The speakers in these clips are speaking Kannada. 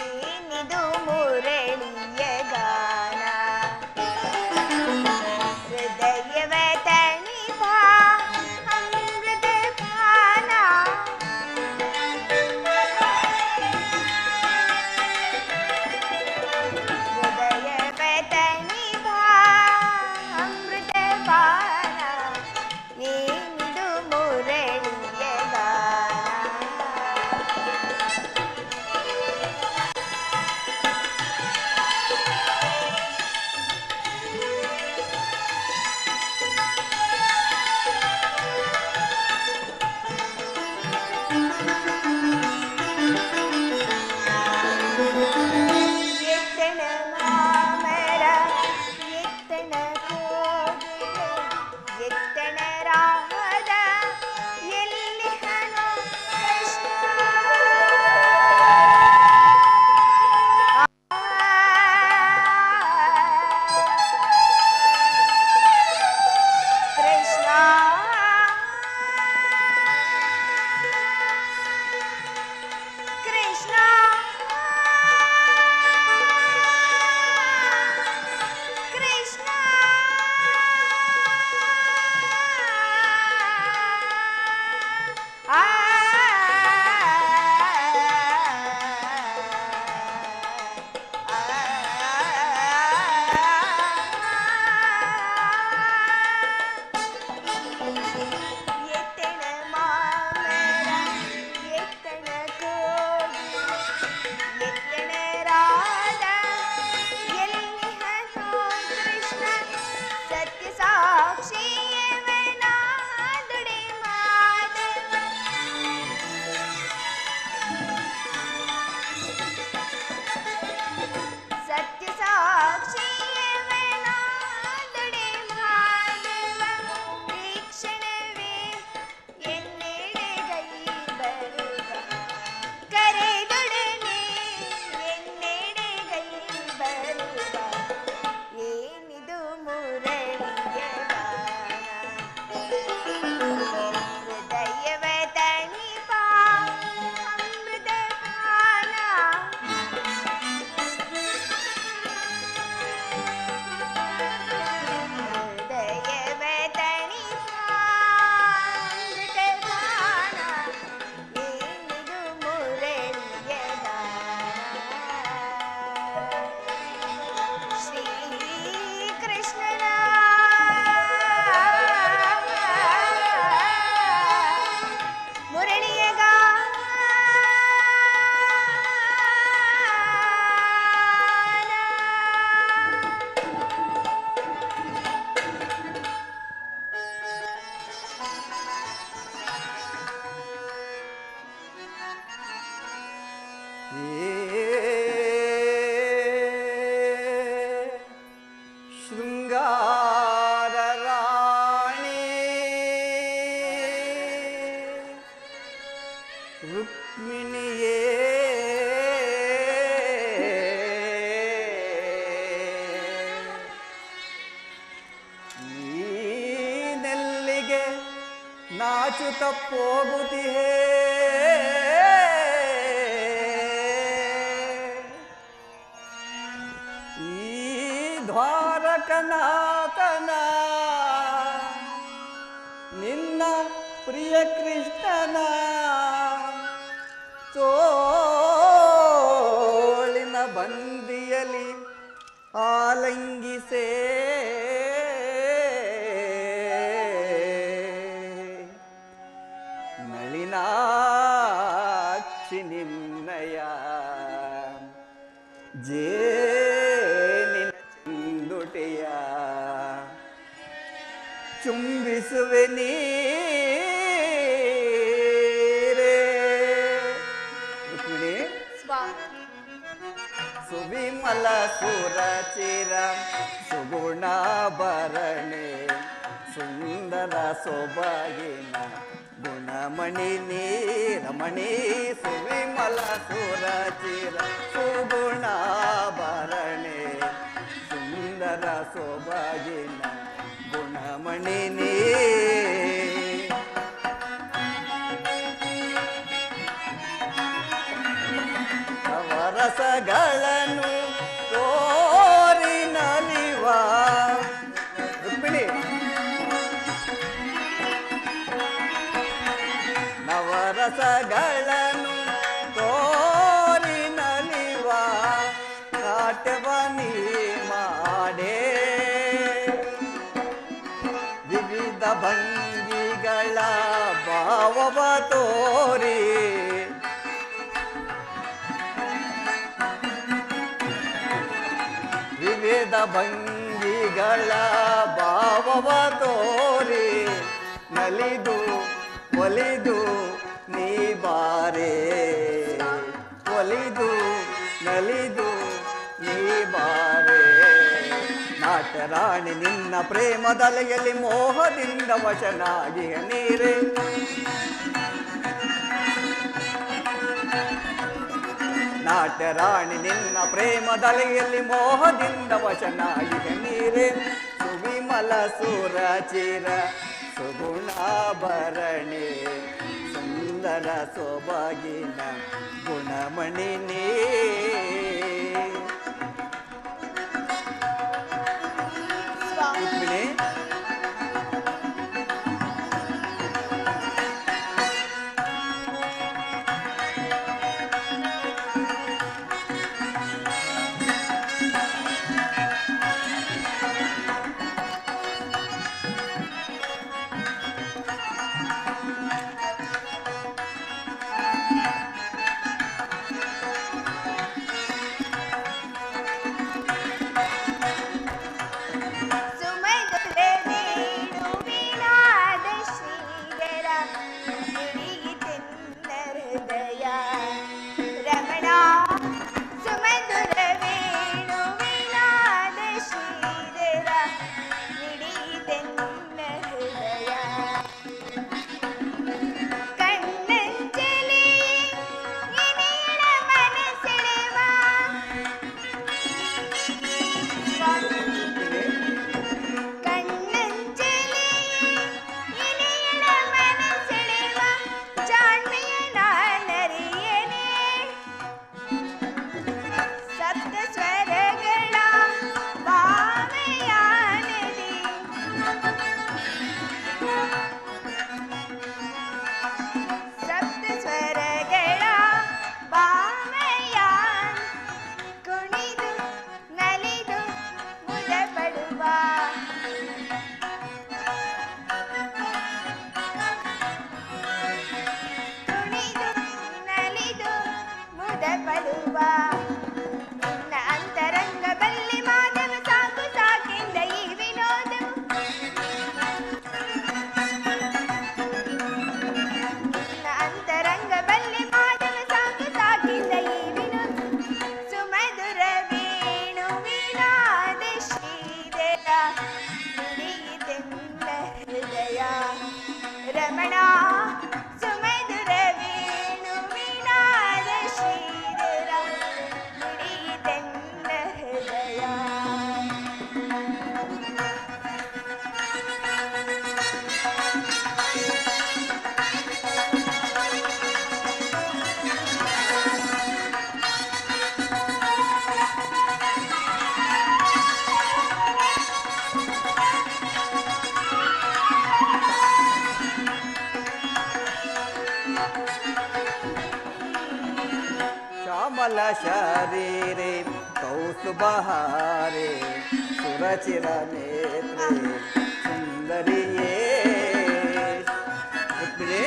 ಏನಿದು ಮುರಳಿಯ ಗಾನ ಹೃದಯವ ತಣಿಪ ಅಮೃತ ಪಾನ ಹೃದಯವ ತಣಿಪ ಅಮೃತ ಪಾನ ಏನಿದು ಮುರಳಿಯ ಗಾನ ಎತ್ತಣ ಮಾಮರ ಎತ್ತಣ ಕೋಗಿಲೆ ಎತ್ತಣ ರಾಮದ ಎಲ್ಲಿ ಹನು ಕೃಷ್ಣ ಕೃಷ್ಣ ಕೃಷ್ಣ ಕೃಷ್ಣ ಆ ಎತ್ತಣ ಮಾಮರ ಎತ್ತಣ ಕೋಗಿಲೆ ಎತ್ತಣ ರಾಧ ಎಲ್ಲಿ ಹನು ಕೃಷ್ಣ ಸತ್ಯ ಸಾಕ್ಷಿಯವನಾದುಡೆ ಮಾಧವ ಸತ್ಯ ಸಾಕ್ಷಿಯವನಾದುಡೆ ಮಾಧವ ತೀಕ್ಷಣವೇ ಎನ್ನೆಡೆ ಕೈ ಬರುವ ಕರೆದೊಡನೆ ಎನ್ನೆಡೆ ಕೈ ಬರುವ ಏನಿದು ಮುರಳಿಯ ಗಾನ ಹೃದಯವ ತಣಿಪ ಅಮೃತ ಪಾನ ಹೃದಯವ ತಣಿಪ ಅಮೃತ ಪಾನ ಏನಿದು ಮುರಳಿಯ ಗಾನ ಶ್ರೀ ಕೃಷ್ಣನ ಮುರಳಿಯ ಶೃಂಗಾರ ರಾಣಿ ರುಕ್ಮಿಣಿಯೇ ನೀನೆಲ್ಲಿಗೆ ನಾಚುತ್ತ ಹೋಗುತ್ತಿಹೇ ಈ ದ್ವಾರಕನಾಥನ ನಿನ್ನ ಪ್ರಿಯ ಕೃಷ್ಣನ ತೋಳಿನ ಬಂದಿಯಲಿ ಆಲಂಗಿಸೇ ನಳಿನಾಕ್ಷಿ ನಿನ್ನಯ ಜೇನಿನ ಚೆಂದುಟೆಯ ಚುಂಬಿಸುವೆ ನೀರೇ ರುಕ್ಮಿಣಿ ಸುವಿಮಲ ಸುರಚಿರ ಸುಗುಣಾಭರಣೆ ಸುಂದರ ಸೊಬಗಿನ ಗುಣಮಣಿ ನೀರಮಣಿ ಸುವಿಮಲ ಸುರಚಿರ ಸುಗುಣಾಭರಣೆ ಸುಂದರ ಸೊಬಗಿನ ಗುಣಮಣಿ ನೀ ರಸಗಳನ್ನು ತೋರಿ ನಲಿವ ನಾಟ್ಯವ ನೀ ಮಾಡೇ ವಿವಿಧ ಭಂಗಿಗಳ ಭಾವವ ತೋರಿ ವಿವಿಧ ಭಂಗಿಗಳ ಭಾವವ ತೋರಿ ನಲಿದು ಒಲಿದು ನೀ ಬಾರೆ ಒಲಿದು ನಲಿದು ನೀ ಬಾರೆ ನಾಟ್ಯರಾಣಿ ನಿನ್ನ ಪ್ರೇಮದಲೆಯಲ್ಲಿ ಮೋಹದಿಂದ ವಶನಾಗಿ ನೀರೇ ನಾಟ್ಯರಾಣಿ ನಿನ್ನ ಪ್ರೇಮದಲೆಯಲ್ಲಿ ಮೋಹದಿಂದ ವಶನಾಗಿ ನೀರೇ ಸುವಿಮಲ ಸುರಚಿರ ಸುಗುಣಾಭರಣೆ ಸುಂದರ ಸೊಬಗಿನ ಗುಣಮಣಿ ನೀ ರುಕ್ಮಿಣಿ ಶ್ಯಾಮಲ ಶರೀರೆ ಕೌಸ್ತುಭಹಾರೆ ಸುರಚಿರ ನೇತ್ರೆ ಸುಂದರಿಯೇ ರುಕ್ಮಿಣಿ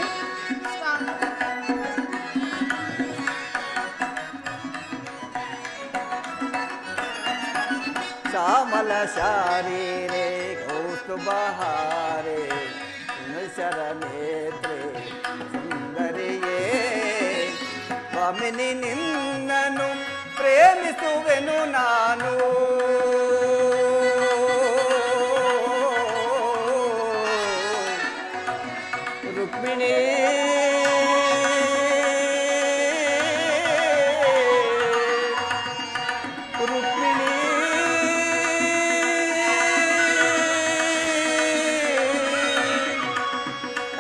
ಶ್ಯಾಮಲ ಶರೀರೆ ಕೌಸ್ತುಭಹಾರೆ ಸುರಚಿರ ನೇತ್ರೆ ಸುಂದರಿಯೇ ಸ್ವಾಮಿನಿ ನಿನ್ನನು ಪ್ರೇಮಿಸುವೆನು ನಾನು ರುಕ್ಮಿಣಿ ರುಕ್ಮಿಣಿ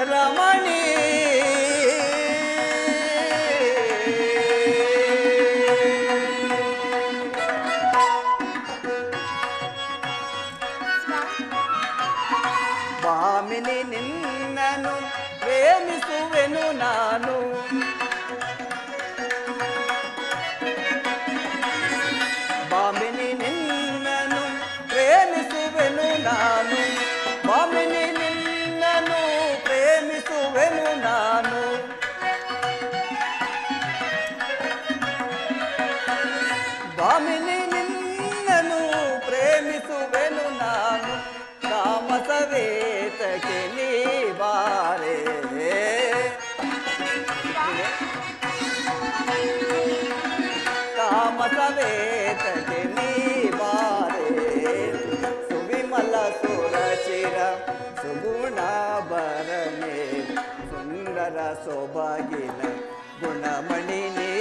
ರಮಣಿ ಭಾಮಿನಿ ನಿನ್ನನು ಪ್ರೇಮಿಸುವೆನು ನಾನು ಬಾಮಿನಿ ನಿನ್ನನು ಪ್ರೇಮಿಸುವೆನು ನಾನು ಬಾಮಿನಿ ನಿನ್ನನು ಪ್ರೇಮಿಸುವೆನು ನಾನು ಬಾಮಿನಿ ನಿನ್ನನು ಪ್ರೇಮಿಸುವೆನು ನಾನು ಕಾಮಸವೇತಕ್ಕೆ ನೀ ಬಾರೆ ಕಾಮಸವೇತಕ್ಕೆ ನೀ ಬಾರೆ ಸುವಿಮಲ ಸುರಚಿರ ಸುಗುಣ ಬರಮೆ ಸುಂದರ ಸೊಬಗಿನ ಗುಣಮಣಿ ನೀ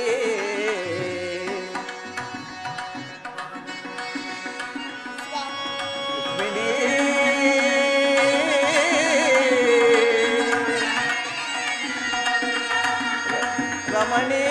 ರಮಣಿ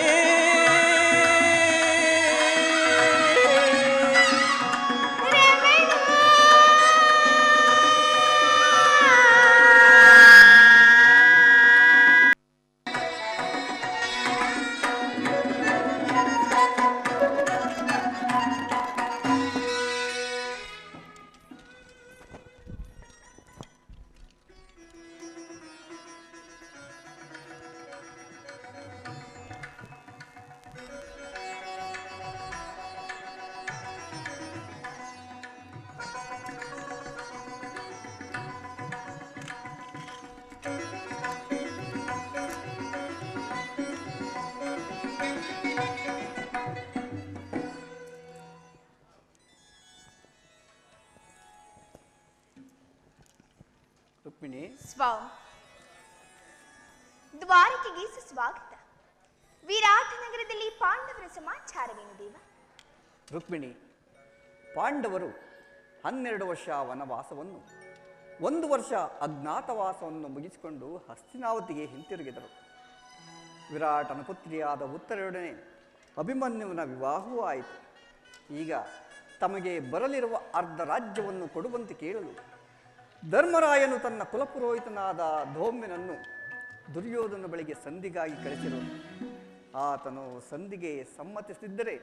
ರುಕ್ಮಿಣಿ ಸ್ವಾಮಿ, ದ್ವಾರಕೆಗೆ ಸುಸ್ವಾಗತ. ವಿರಾಟ ನಗರದಲ್ಲಿ ಪಾಂಡವರ ಸಮಾಚಾರವೇನು ದೇವ? ರುಕ್ಮಿಣಿ, ಪಾಂಡವರು 12 ವರ್ಷ ವನವಾಸವನ್ನು 1 ವರ್ಷ ಅಜ್ಞಾತವಾಸವನ್ನು ಮುಗಿಸಿಕೊಂಡು ಹಸ್ತಿನಾವತಿಗೆ ಹಿಂತಿರುಗಿದರು. ವಿರಾಟನ ಪುತ್ರಿಯಾದ ಉತ್ತರಯೊಡನೆ ಅಭಿಮನ್ಯುವಿನ ವಿವಾಹವೂ ಆಯಿತು. ಈಗ ತಮಗೆ ಬರಲಿರುವ ಅರ್ಧ ರಾಜ್ಯವನ್ನು ಕೊಡುವಂತೆ ಕೇಳಲು ಧರ್ಮರಾಯನು ತನ್ನ ಕುಲಪುರೋಹಿತನಾದ ಧೌಮ್ಯನನ್ನು ದುರ್ಯೋಧನ ಬಳಿಗೆ ಸಂಧಿಗಾಗಿ ಕಳಿಸಿರುವನು. ಆತನು ಸಂಧಿಗೆ ಸಮ್ಮತಿಸಿದ್ದರೆ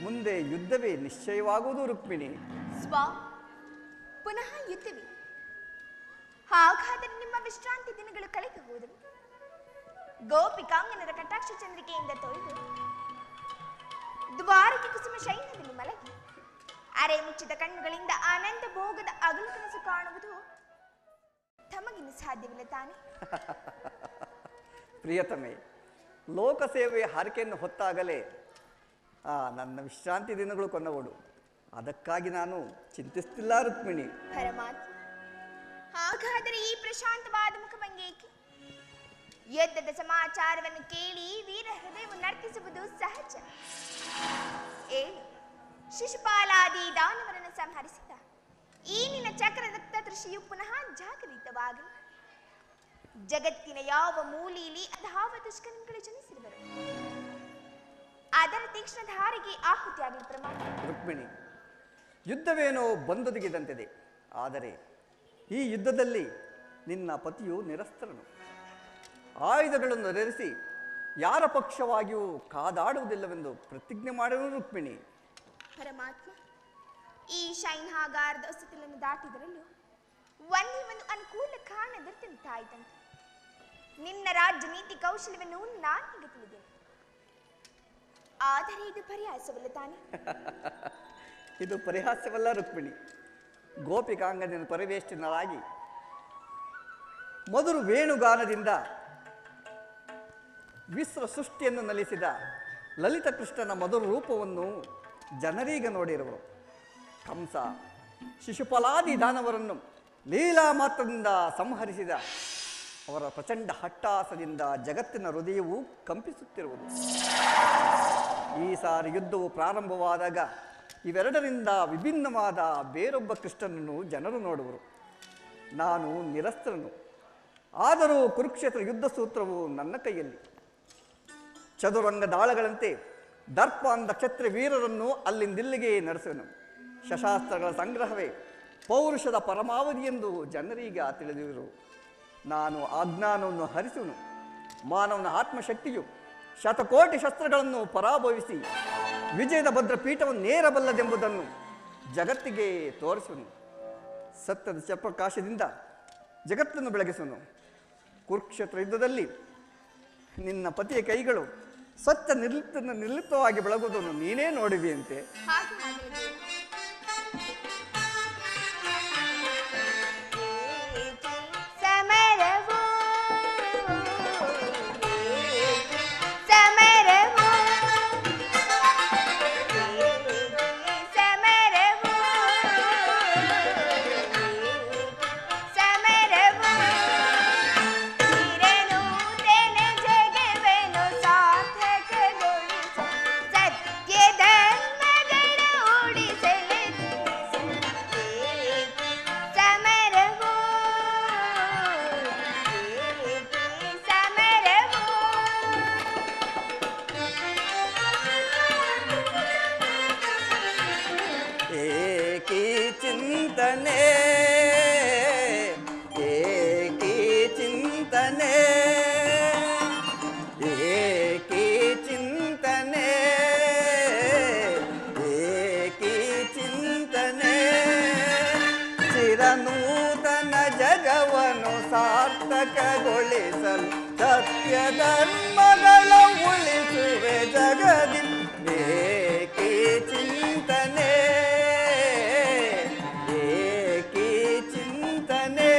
ಮುಂದೆ ಯುದ್ಧವೇ ನಿಶ್ಚಯವಾಗುವುದು. ರುಕ್ಮಿಣಿ, ಸ್ವಾಮಿ, ಪುನಃ ಯುದ್ಧವೇ? ಹಾಗಾದರೆ ನಿಮ್ಮ ವಿಶ್ರಾಂತಿ ದಿನಗಳು ಕಳೆದು ಹೋದವು. ಗೋಪಿಕಾಂಗನರ ಕಟಾಕ್ಷ ಚಂದ್ರಿಕೆಯಿಂದ ತೊಳೆದು ದ್ವಾರಕೆ ಕುಸುಮ ಶೈನದಲ್ಲಿ ಮಲಗಿ ಅರೆ ಮುಚ್ಚಿದ ಕಣ್ಣುಗಳಿಂದ ಆನಂದ ಭೋಗದ ಅಗಲು ಕನಸು ಕಾಣುವುದು ತಮಗಿನ್ನು ಸಾಧ್ಯವಿಲ್ಲ ತಾನೆ? ಪ್ರಿಯತಮೆ, ಲೋಕಸೇವೆಯ ಹರಕೆಯನ್ನು ಹೊತ್ತಾಗಲೇ ನನ್ನ ವಿಶ್ರಾಂತಿ ದಿನಗಳು ಕೊಂಡವಳು. ಅದಕ್ಕಾಗಿ ನಾನು ಚಿಂತಿಸ್ತಿಲ್ಲ ರುಕ್ಮಿಣಿ. ಪರಮಾತ್ಮ, ಹಾಗಾದರೆ ಈ ಪ್ರಶಾಂತವಾದ ಮುಖಭಂಗೇಕೆ? ಯುದ್ಧದ ಸಮಾಚಾರವನ್ನು ಕೇಳಿ ವೀರ ಹೃದಯವು ನರ್ತಿಸುವುದು ಸಹಜ. ಏನು, ಶಿಶುಪಾಲಾದಿ ದಾನವರನ್ನು ಸಂಹರಿಸಿದ ಈ ನಿನ್ನ ಚಕ್ರದತ್ತ ದೃಷ್ಟಿಯು ಪುನಃ ಜಾಗರಿತವಾಗಲಿ. ಜಗತ್ತಿನ ಯಾವ ಮೂಲೆಯಲ್ಲಿ ಅದಾವ ದುಷ್ಕರ್ಮಿಗಳು ಜನಿಸಿರುವರು, ಅದರ ತೀಕ್ಷ್ಣ ಧಾರೆಗೆ ಆಹುತಿಯಾಗಲಿ ಪ್ರಮಾಣ. ರುಕ್ಮಿಣಿ, ಯುದ್ಧವೇನೋ ಬಂದೊದಗಿದಂತಿದೆ. ಆದರೆ ಈ ಯುದ್ಧದಲ್ಲಿ ನಿನ್ನ ಪತಿಯು ನಿರಸ್ತ್ರನು. ಆಯುಧಗಳನ್ನು ಧರಿಸಿ ಯಾರ ಪಕ್ಷವಾಗಿಯೂ ಕಾದಾಡುವುದಿಲ್ಲವೆಂದು ಪ್ರತಿಜ್ಞೆ ಮಾಡಿರುವುದು ರುಕ್ಮಿಣಿ. ಪರಮಾತ್ಮ, ಈ ಶೈನ್ಹಾಗಾರದ ಹೊಸತಿಲನ್ನು ದಾಟಿದರಲ್ಲೂ ಒಂದೇ ಒಂದು ಅನುಕೂಲ ಕಾಣದಂತಾಯ್ತಂತೆ. ನಿನ್ನ ರಾಜ್ಯ ನೀತಿ ಕೌಶಲ್ಯವನ್ನು ನಾನೀಗ ತಿಳಿದೇನೆ. ಆದರೆ ಇದು ಪರಿಹಾಸವಲ್ಲ ತಾನೆ? ಇದು ಪರಿಹಾಸ್ಯವಲ್ಲ ರುಕ್ಮಿಣಿ. ಗೋಪಿಕಾಂಗನ ಪರಿವೇಷ್ಟನಾಗಿ ಮೊದಲು ವೇಣುಗಾನದಿಂದ ವಿಶ್ವ ಸೃಷ್ಟಿಯನ್ನು ನಲಿಸಿದ ಲಲಿತ ಕೃಷ್ಣನ ಮಧುರ ರೂಪವನ್ನು ಜನರೀಗ ನೋಡಿರುವರು. ಕಂಸ ಶಿಶುಪಾಲಾದಿ ದಾನವರನ್ನು ಲೀಲಾ ಮಾತ್ರದಿಂದ ಸಂಹರಿಸಿದ ಅವರ ಪ್ರಚಂಡ ಹಟ್ಟಾಸದಿಂದ ಜಗತ್ತಿನ ಹೃದಯವು ಕಂಪಿಸುತ್ತಿರುವುದು. ಈ ಸಾರಿ ಯುದ್ಧವು ಪ್ರಾರಂಭವಾದಾಗ ಇವೆರಡರಿಂದ ವಿಭಿನ್ನವಾದ ಬೇರೊಬ್ಬ ಕೃಷ್ಣನನ್ನು ಜನರು ನೋಡುವರು. ನಾನು ನಿರಸ್ತ್ರನು, ಆದರೂ ಕುರುಕ್ಷೇತ್ರ ಯುದ್ಧ ಸೂತ್ರವು ನನ್ನ ಕೈಯಲ್ಲಿ. ಚದುರಂಗ ದಾಳಗಳಂತೆ ದರ್ಪ ಅಂದ ಕ್ಷತ್ರಿಯ ವೀರರನ್ನು ಅಲ್ಲಿಂದಿಲ್ಲಿಗೆ ನಡೆಸುವನು. ಶಸ್ತ್ರಾಸ್ತ್ರಗಳ ಸಂಗ್ರಹವೇ ಪೌರುಷದ ಪರಮಾವಧಿ ಎಂದು ಜನರೀಗ ತಿಳಿದಿರು. ನಾನು ಅಜ್ಞಾನವನ್ನು ಹರಿಸುವನು. ಮಾನವನ ಆತ್ಮಶಕ್ತಿಯು ಶತಕೋಟಿ ಶಸ್ತ್ರಗಳನ್ನು ಪರಾಭವಿಸಿ ವಿಜಯದ ಭದ್ರ ಪೀಠವನ್ನು ನೇರಬಲ್ಲದೆಂಬುದನ್ನು ಜಗತ್ತಿಗೆ ತೋರಿಸುವನು. ಸತ್ಯದ ಪ್ರಕಾಶದಿಂದ ಜಗತ್ತನ್ನು ಬೆಳಗಿಸುವನು. ಕುರುಕ್ಷೇತ್ರ ಯುದ್ಧದಲ್ಲಿ ನಿನ್ನ ಪತಿಯ ಕೈಗಳು ಸತ್ಯ ನಿರ್ಲಿಪ್ತವಾಗಿ ಬೆಳಗುವುದನ್ನು ನೀನೇ ನೋಡಿದೆಯಂತೆ. ನೂತನ ಜಗವನ್ನು ಸಾರ್ಥಕಗೊಳಿಸಲು ಸತ್ಯ ಧರ್ಮಗಳ ಉಳಿಸುವೆ ಜಗದಿ ಏಕೀ ಚಿಂತನೆ ಏಕೀ ಚಿಂತನೆ.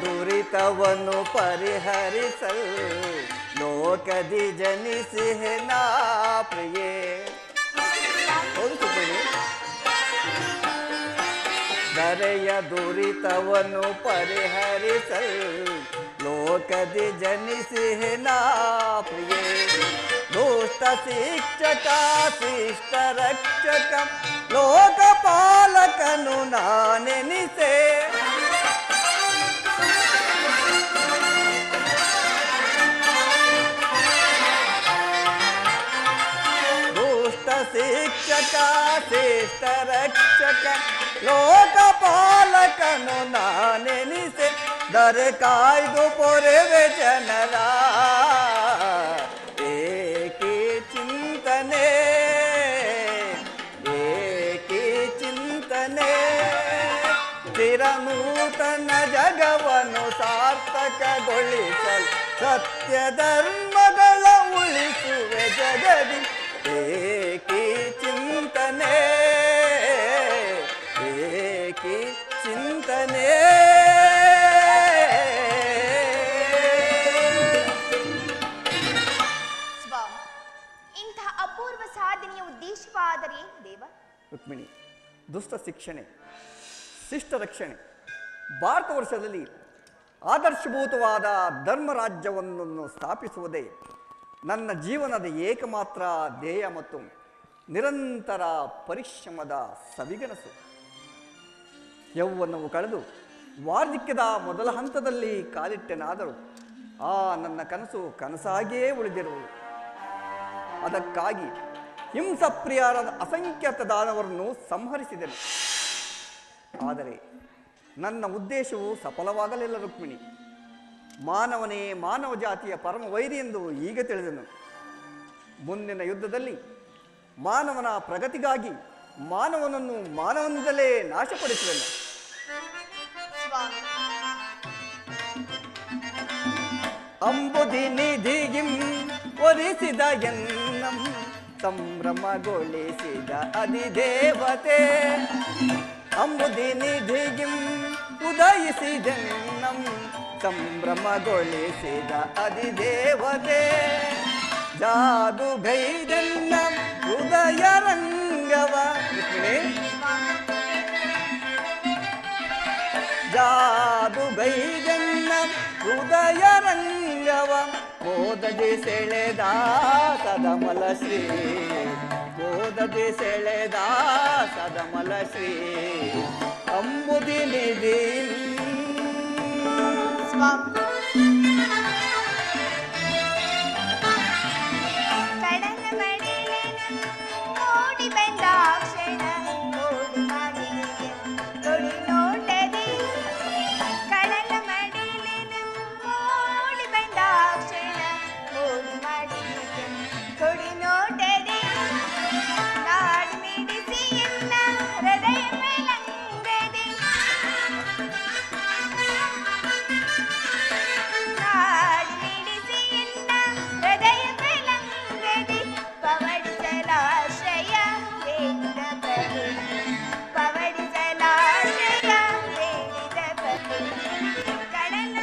ದುರಿತವನ್ನು ಪರಿಹರಿಸಲು ಲೋಕದಿ ಜನಿಸಿಹೆ ನಾ ಪ್ರಿಯೆ. ಧರೆಯ ದುರಿತವನ್ನು ಪರಿಹರಿಸಲು ಲೋಕದಿ ಜನಿಸಿಹೆ ನಾ ಪ್ರಿಯೆ. ದುಷ್ಟ ಶಿಕ್ಷಕ ಶಿಷ್ಟ ರಕ್ಷಕ ಲೋಕಪಾಲಕನು ನಾನೆನಿಸೆ. ಶಿಕ್ಷಕ ಶಿಷ್ಟ ರಕ್ಷಕ ಲೋಕಪಾಲಕನು ನಾನೆನಿಸೆ. ದರೆ ಕಾಯ್ದು ಪೊರೆವೆ ಜನರ ಏಕೀ ಚಿಂತನೆ ಏಕೀ ಚಿಂತನೆ. ಚಿರನೂತನ ಜಗವನ್ನು ಸಾರ್ಥಕಗೊಳಿಸಲು ಸತ್ಯ ಧರ್ಮಗಳ ಉಳಿಸುವೆ ಜಗದಿ ಏಕೀ ಚಿಂತನೆ ಏಕೀ ಚಿಂತನೆ. ಸ್ವಾಮಿ, ಇಂತಹ ಅಪೂರ್ವ ಸಾಧನೆಯ ಉದ್ದೇಶವಾದರೆ ದೇವ? ರುಕ್ಮಿಣಿ, ದುಷ್ಟ ಶಿಕ್ಷಣೆ, ಶಿಷ್ಟ ರಕ್ಷಣೆ, ಭಾರತ ವರ್ಷದಲ್ಲಿ ಆದರ್ಶಭೂತವಾದ ಧರ್ಮರಾಜ್ಯವನ್ನು ಸ್ಥಾಪಿಸುವುದೇ ನನ್ನ ಜೀವನದ ಏಕಮಾತ್ರ ಧ್ಯೇಯ ಮತ್ತು ನಿರಂತರ ಪರಿಶ್ರಮದ ಸವಿಗನಸು. ಯೌವನವು ಕಳೆದು ವಾರ್ಧಕ್ಯದ ಮೊದಲ ಹಂತದಲ್ಲಿ ಕಾಲಿಟ್ಟೆನಾದರೂ ಆ ನನ್ನ ಕನಸು ಕನಸಾಗಿಯೇ ಉಳಿದಿರುವುದು. ಅದಕ್ಕಾಗಿ ಹಿಂಸಪ್ರಿಯರಾದ ಅಸಂಖ್ಯಾತ ದಾನವರನ್ನು ಸಂಹರಿಸಿದೆನು. ಆದರೆ ನನ್ನ ಉದ್ದೇಶವು ಸಫಲವಾಗಲಿಲ್ಲ ರುಕ್ಮಿಣಿ. ಮಾನವನೇ ಮಾನವ ಜಾತಿಯ ಪರಮ ವೈರಿ ಎಂದು ಈಗ ತಿಳಿದನು. ಮುಂದಿನ ಯುದ್ಧದಲ್ಲಿ ಮಾನವನ ಪ್ರಗತಿಗಾಗಿ ಮಾನವನನ್ನು ಮಾನವನಿಂದಲೇ ನಾಶಪಡಿಸುವೆನು. ಅಂಬುದಿ ನಿಧಿಗಿಂ ಒರಿಸಿದ ಎನ್ನಂ ಸಂಭ್ರಮಗೊಳಿಸಿದ ಅಧಿದೇವತೆ. ಅಂಬುದಿ ನಿಧಿಗಿಂ ಉದಯಿಸಿದೆನ್ನಂ ಸಂಭ್ರಮಗೊಳಿಸಿದ ಅಧಿದೇವತೆ. ಜಾದು ಗೈದೆನ್ನ ಹೃದಯ ರಂಗವ. ಜಾದು ಗೈದೆನ್ನ ಹೃದಯ ರಂಗವ ಓದದಿ ಸೆಳೆದ ಸದಮಲ ಶ್ರೀ. ಓದದಿ ಸೆಳೆದ ಸದಮಲ ಶ್ರೀ ಅಂಬುದಿ ನಿಧಿ. ಕಡಲ ಮಡಿಲಿನ ಓಡಿ ಬಂದಾಕ್ಷಣ ಓಡಿ ಮಾಡಿದೆ ತೊಡಿ ನೋಟದಿ. ಕಡಲ ಮಡಿಲಿನ ಓಡಿ ಬಂದಾಕ್ಷಣ ಓಡಿ ಮಾಡಿದೆ ತೊಡಿ ನೋಟದಿ. ನಾಡಿ ಮಿಡಿಸಿ ಎನ್ನ ಹೃದಯ ಮೇಲಂಗದಿ. ನಾಡಿ ಮಿಡಿಸಿ ಎನ್ನ ಹೃದಯ ಮೇಲಂಗದಿ. ಪವಡಿಸಲಾಶ್ರಯ ವೇದಿದ ಪ್ರಭು. ಪವಡಿಸಲಾಶ್ರಯ ವೇದಿದ ಪ್ರಭು. ಕಡಲ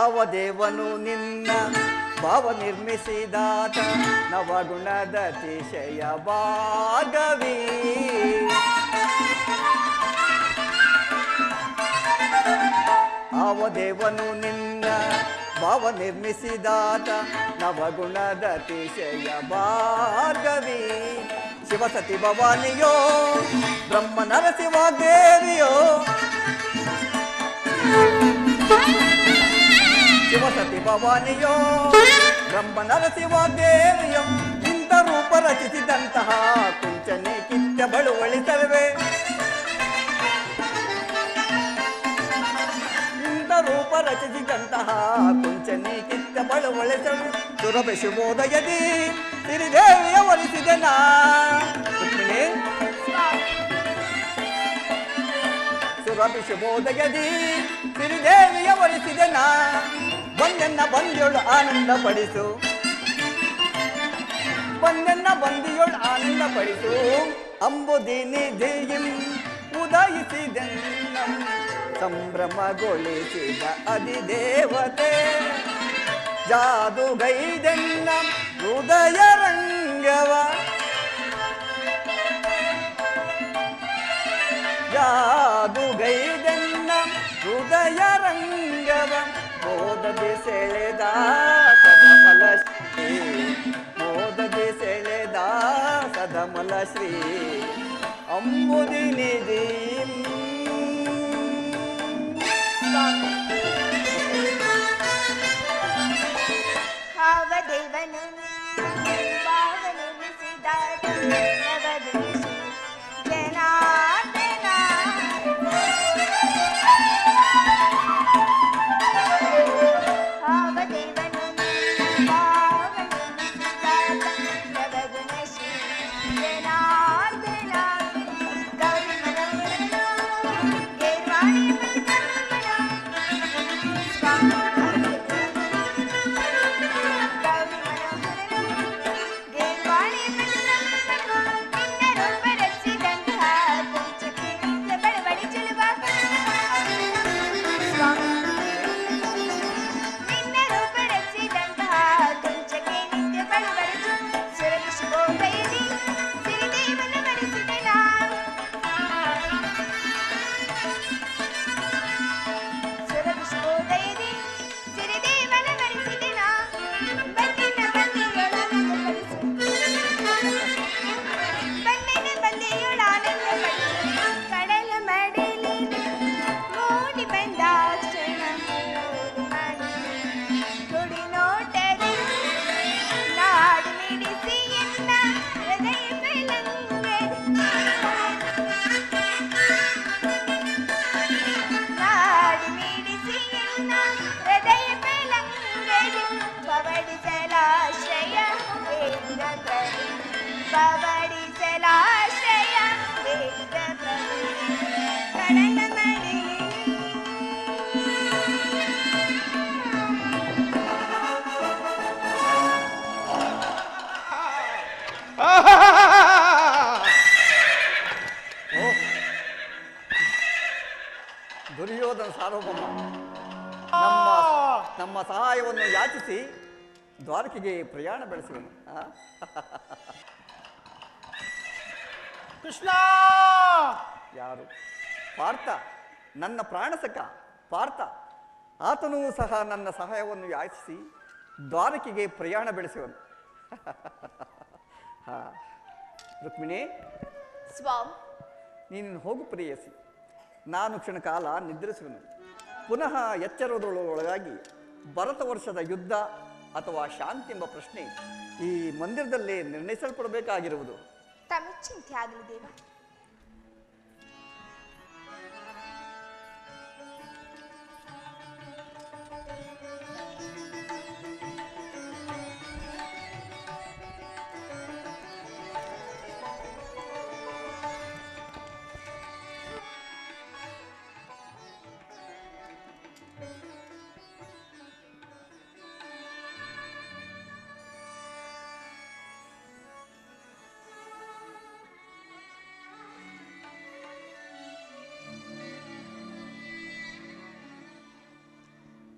ಅವದೇವನು ನಿನ್ನ ಭಾವ ನಿರ್ಮಿಸಿದಾತ ನವಗುಣದ ಅತಿಶಯ ಭಾಗವಿ. ಅವದೇವನು ನಿನ್ನ ಭಾವ ನಿರ್ಮಿಸಿದಾತ ನವಗುಣದ ಅತಿಶಯ ಭಾಗವಿ. ಶಿವಸತಿ ಭವಾನಿಯೋ ಬ್ರಹ್ಮ ನರಸಿಂಹ ದೇವಿಯೋ. ಶಿವಸತಿ ಭವಾನಿಯೋ ಬ್ರಹ್ಮ ನರಸಿಂಹ ದೇವಿಯೋ. ಇಂಥ ರೂಪ ರಚಿಸಿದಂತಹ ಕುಂಚನೆ ಕಿತ್ತ ಬಳುವಳಿಸಲ್ವೇ. ಇಂಥ ರೂಪ ರಚಿಸಿದಂತಹ ಕುಂಚನೆ ಕಿತ್ತ ಬಳುವಳಿಸಲು ಸುರಭಿ ಶುಭೋದಯದಿ ಸಿರಿದೇವಿಯ ಒಲಿಸಿದೆ ನಾ. ಸುರಭಿ ಶುಭೋದಯದಿ ಸಿರಿದೇವಿಯ ಒಲಿಸಿದೆ ನಾ. ಬಂದೆನ್ನ ಬಂದಿಯೋಳು ಆನಂದ ಪಡಿಸು. ಬಂದೆನ್ನ ಬಂದಿಯೋಳು ಆನಂದ ಪಡಿಸು. ಅಂಬುದಿ ನಿಧಿಯಿಂ ಉದಯಿಸಿದೆನ್ನಂ ಸಂಭ್ರಮಗೊಳಿಸಿದ ಅಧಿದೇವತೆ. ಜಾದುಗೈದೆನ್ನ ಹೃದಯ ರಂಗವ. ಜಾದುಗೈದೆನ್ನ ಹೃದಯ ರಂಗವ ಮೋದದಿ ಸೆಳೆದ ಸದಮಲ ಶ್ರೀ. ಮೋದದಿ ಸೆಳೆದ ಸದಮಲ ಶ್ರೀ ಅಂಬುದಿ ನಿಧಿ. ಭಾವದೇವನು ಭಾವ ನಿರ್ಮಿಸಿದಾತ ನವಗುಣಿಸಿ ಜನಾರ್ದನ. ಭಾವದೇವನು ಭಾವ ನಿರ್ಮಿಸಿದಾತ ನವಗುಣಿಸಿ ಜನಾರ್ದನ. ಗೌರಿ ಮನೋಹರನ ಗೇರ್ವಾಣಿ ಮಣಿಕರ್ಮಣ. ಸ್ವಾಮಿ ಗೌರಿ ಮನೋಹರ ಪವಡಿಸಲಾಶ್ರಯ ವೇದ ಕಡಲ ಮಡಿ ದುರ್ಯೋಧನ ಸಾರ್ವಭೌಮ ನಮ್ಮ ನಮ್ಮ ಸಹಾಯವನ್ನು ಯಾಚಿಸಿ ದ್ವಾರಕೆಗೆ ಪ್ರಯಾಣ ಬೆಳೆಸುವನು. ಕೃಷ್ಣ ಯಾರು? ಪಾರ್ಥ, ನನ್ನ ಪ್ರಾಣಸಖ ಪಾರ್ಥ. ಆತನೂ ಸಹ ನನ್ನ ಸಹಾಯವನ್ನು ಯಾಚಿಸಿ ದ್ವಾರಕೆಗೆ ಪ್ರಯಾಣ ಬೆಳೆಸುವನು. ರುಕ್ಮಿಣಿ, ಸ್ವಾಮಿ, ನೀನು ಹೋಗು ಪ್ರೇಯಸಿ. ನಾನು ಕ್ಷಣಕಾಲ ನಿದ್ರಿಸುವನು. ಪುನಃ ಎಚ್ಚರದೊಳಗಾಗಿ ಭರತ ವರ್ಷದ ಯುದ್ಧ ಅಥವಾ ಶಾಂತಿ ಎಂಬ ಪ್ರಶ್ನೆ ಈ ಮಂದಿರದಲ್ಲೇ ನಿರ್ಣಯಿಸಲ್ಪಡಬೇಕಾಗಿರುವುದು. ತಮಿಚ್ಚಿಂತೆ ಆಗಲಿ ದೇವ.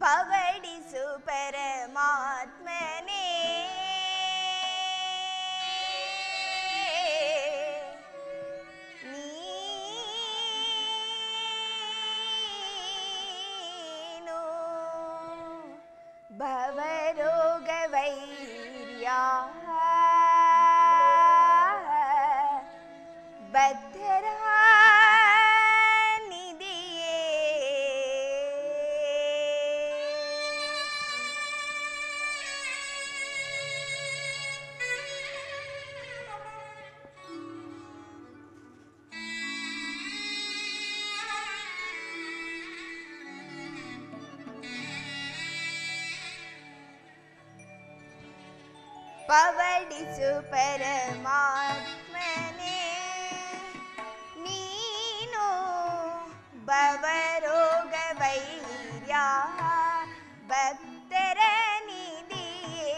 ಪವಡಿಸು ಪರಮಾತ್ಮನೇ ನೀನು ಭವರೋಗ ವೈರ್ಯ ಬದ್ಧರ ಪವಡಿಸು ಪರಮಾತ್ಮನೇ ನೀನು ಭವರೋಗ ವೈರ್ಯ ಭಕ್ತರ ನಿಧಿಯೇ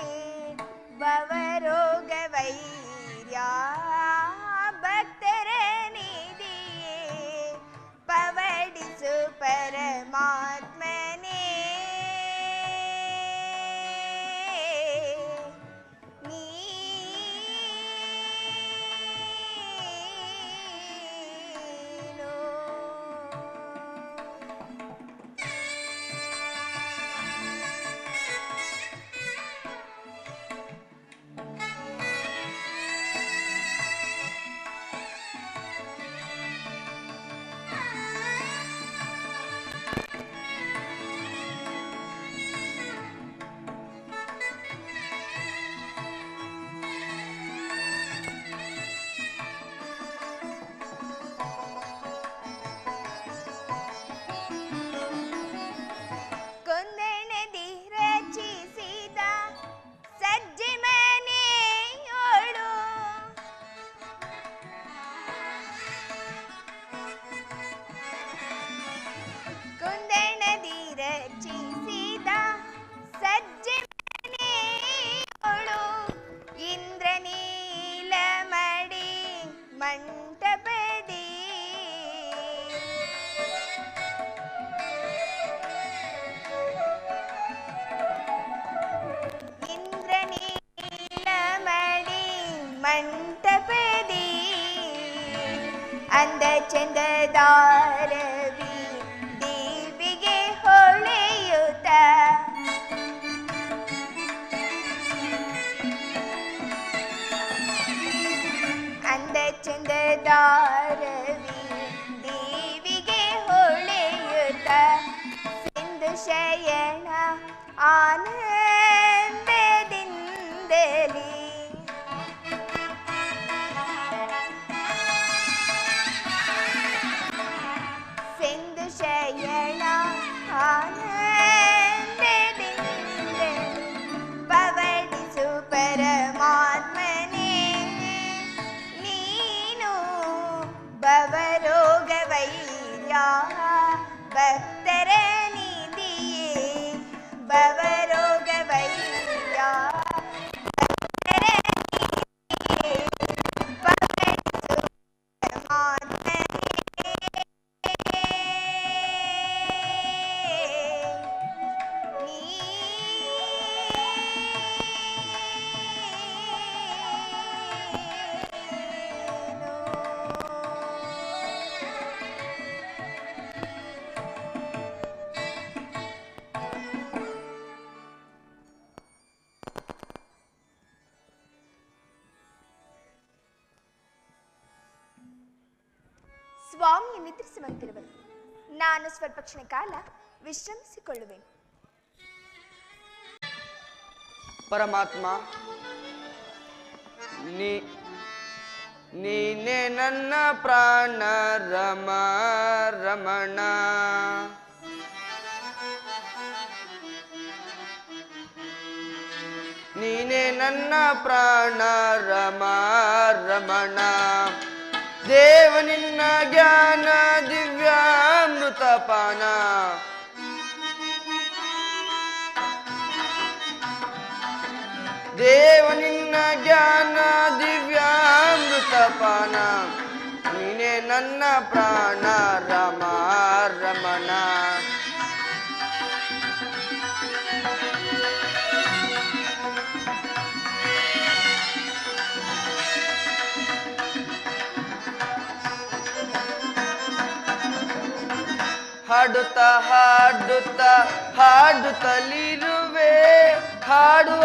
ಭವರೋಗ ವೈರ್ಯ ಭಕ್ತರ ನಿಧಿಯೇ ಪವಡಿಸು ಪರಮಾತ್ಮನೇ ಕೊಂದಣದಿ ರಚಿಸಿದ ಸಜ್ಜೆ ಮನೆಯೋಳು ಕೊಂದಣದಿ ರಚಿಸಿದ ಸಜ್ಜೆ ಮನೆಯೋಳು ಇಂದ್ರನೀಲ ಮಡಿ ಮಂಟಪದಿ ಮಂಟಪದಿ ಅಂದ ಚಂದದಾರವಿ ದೇವಿಗೆ ಹೊಳೆಯುತ್ತ ಅಂದ ಚಂದದಾರವಿ ದೇವಿಗೆ ಹೊಳೆಯುತ್ತ ಸಿಂಧು ಶಯನ ಆನಂದದಿಂದಲಿ ಸಿಂಧು ಶಯನ ಆನಂದದಿಂದಲಿ ಪವಡಿಸು ಪರಮಾತ್ಮನೇ ಸ್ವಾಮಿಯ ನಿದ್ರಿಸುವಂತಿರುವನು. ನಾನು ಸ್ವಲ್ಪ ಕ್ಷಣ ಕಾಲ ವಿಶ್ರಮಿಸಿಕೊಳ್ಳುವೆನು. ಪರಮಾತ್ಮ, ನೀನೇ ನನ್ನ ಪ್ರಾಣ ರಮಣ. ನೀನೇ ನನ್ನ ಪ್ರಾಣ ರಮಣ. ದೇವ ನಿನ್ನ ಜ್ಞಾನ ದಿವ್ಯಾಮೃತ ಪಾನ. ದೇವ ನಿನ್ನ ಜ್ಞಾನ ದಿವ್ಯಾಮೃತ ಪಾನ. ನೀನೇ ನನ್ನ ಪ್ರಾಣ ರಮಣ. ಹಾಡುತ್ತಾ ಹಾಡುತ್ತಾ ಹಾಡುತ್ತಲಿರುವೆ, ಹಾಡುವ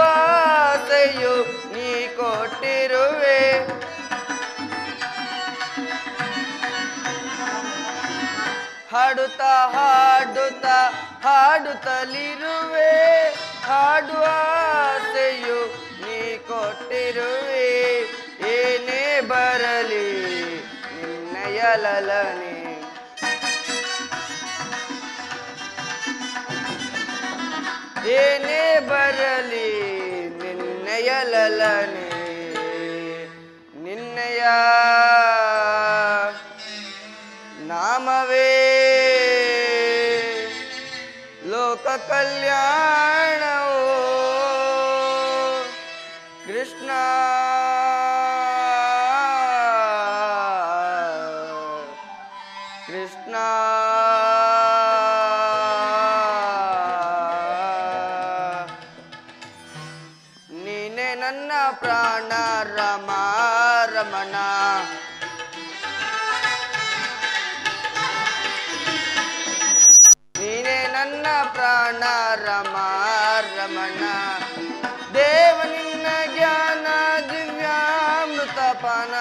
ಆಸೆಯು ನೀ ಕೊಟ್ಟಿರುವೆ. ಹಾಡುತ್ತಾ ಹಾಡುತ್ತಾ ಹಾಡುತ್ತಲಿರುವೆ, ಹಾಡುವ ಆಸೆಯು ನೀ ಕೊಟ್ಟಿರುವೆ. ಏನೇ ಬರಲಿ ನಿನ್ನಯ ಲಲನೆ, ಏನೇ ಬರಲಿ ನಿನ್ನಯ ಲಲನೆ. ನಿನ್ನಯ ನಾಮವೇ ಲೋಕ ಕಲ್ಯಾಣವೋ. ಕೃಷ್ಣ ಕೃಷ್ಣ ನೀನೇ ನನ್ನ ಪ್ರಾಣ ರಮಣ. ನೀನೇ ನನ್ನ ಪ್ರಾಣ ರಮಣ. ದೇವ ನಿನ್ನ ಜ್ಞಾನ ದಿವ್ಯಾಮೃತ ಪಾನ.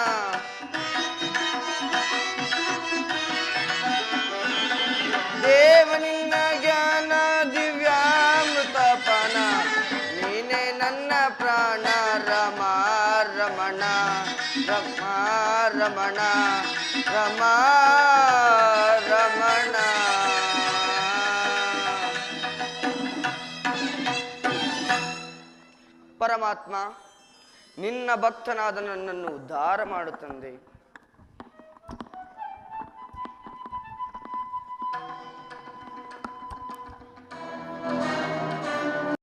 ದೇವ ನಿನ್ನ ಜ್ಞಾನ ದಿವ್ಯಾಮೃತ ಪಾನ. ನೀನೇ ನನ್ನ ಪ್ರಾಣ ರಮಣ. ರಮಣ ರಮಣ. ಪರಮಾತ್ಮ, ನಿನ್ನ ಭಕ್ತನಾದ ನನ್ನನ್ನು ಉದ್ಧಾರ ಮಾಡು ತಂದೆ.